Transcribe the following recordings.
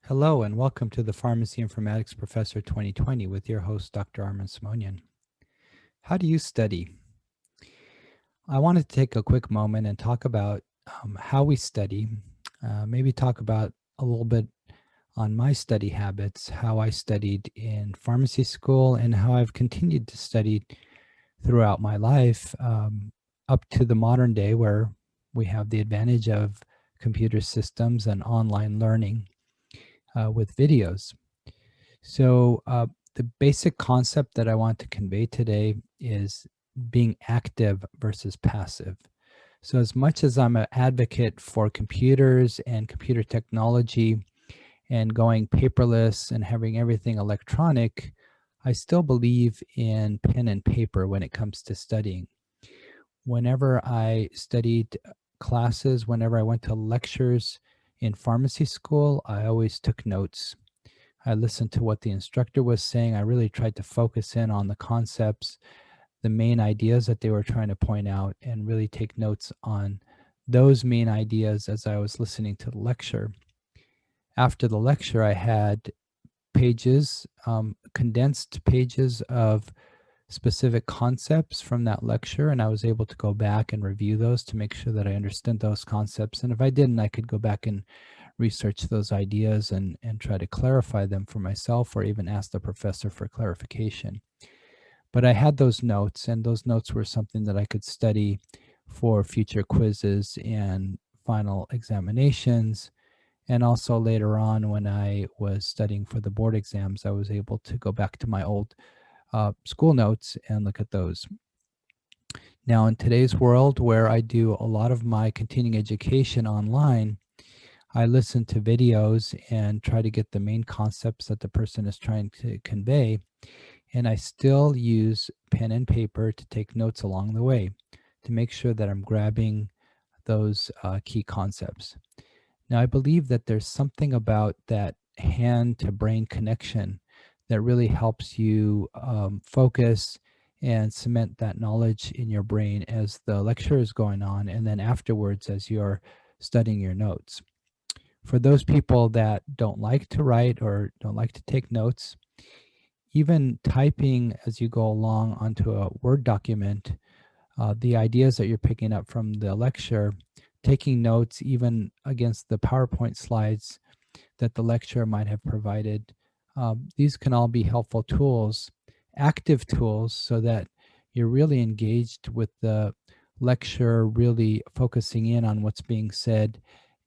Hello and welcome to the Pharmacy Informatics Professor 2020 with your host, Dr. Armin Simonian. How do you study? I wanted to take a quick moment and talk about how we study, maybe talk about a little bit on my study habits, how I studied in pharmacy school, and how I've continued to study throughout my life up to the modern day where we have the advantage of computer systems and online learning with videos. So, the basic concept that I want to convey today is being active versus passive. So, as much as I'm an advocate for computers and computer technology and going paperless and having everything electronic, I still believe in pen and paper when it comes to studying. Whenever I studied classes, whenever I went to lectures in pharmacy school, I always took notes. I listened to what the instructor was saying. I really tried to focus in on the concepts, the main ideas that they were trying to point out, and really take notes on those main ideas as I was listening to the lecture. After the lecture, I had pages, condensed pages of specific concepts from that lecture, and I was able to go back and review those to make sure that I understood those concepts. And if I didn't, I could go back and research those ideas and try to clarify them for myself or even ask the professor for clarification. But I had those notes, and those notes were something that I could study for future quizzes and final examinations. And also later on, when I was studying for the board exams, I was able to go back to my old school notes and look at those. Now, in today's world where I do a lot of my continuing education online, I listen to videos and try to get the main concepts that the person is trying to convey. And I still use pen and paper to take notes along the way to make sure that I'm grabbing those key concepts. Now, I believe that there's something about that hand to brain connection that really helps you focus and cement that knowledge in your brain as the lecture is going on, and then afterwards as you're studying your notes. For those people that don't like to write or don't like to take notes, even typing as you go along onto a Word document, the ideas that you're picking up from the lecture, taking notes even against the PowerPoint slides that the lecturer might have provided, these can all be helpful tools, active tools, so that you're really engaged with the lecture, really focusing in on what's being said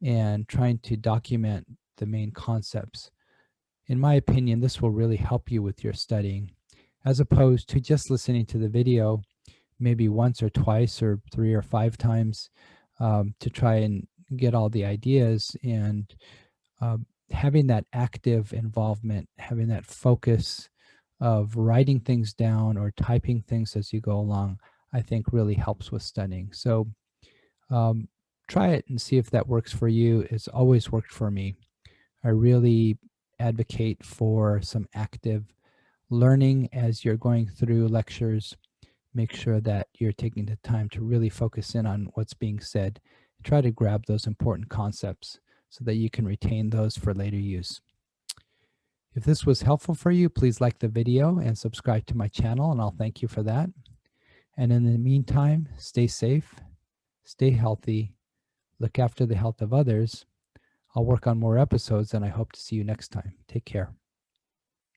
and trying to document the main concepts. In my opinion, this will really help you with your studying, as opposed to just listening to the video maybe once or twice or 3 or 5 times to try and get all the ideas. And having that active involvement, having that focus of writing things down or typing things as you go along, I think really helps with studying. So try it and see if that works for you. It's always worked for me. I really advocate for some active learning as you're going through lectures. Make sure that you're taking the time to really focus in on what's being said. Try to grab those important concepts so that you can retain those for later use. If this was helpful for you, please like the video and subscribe to my channel, and I'll thank you for that. And in the meantime, stay safe, stay healthy, look after the health of others. I'll work on more episodes, and I hope to see you next time. Take care.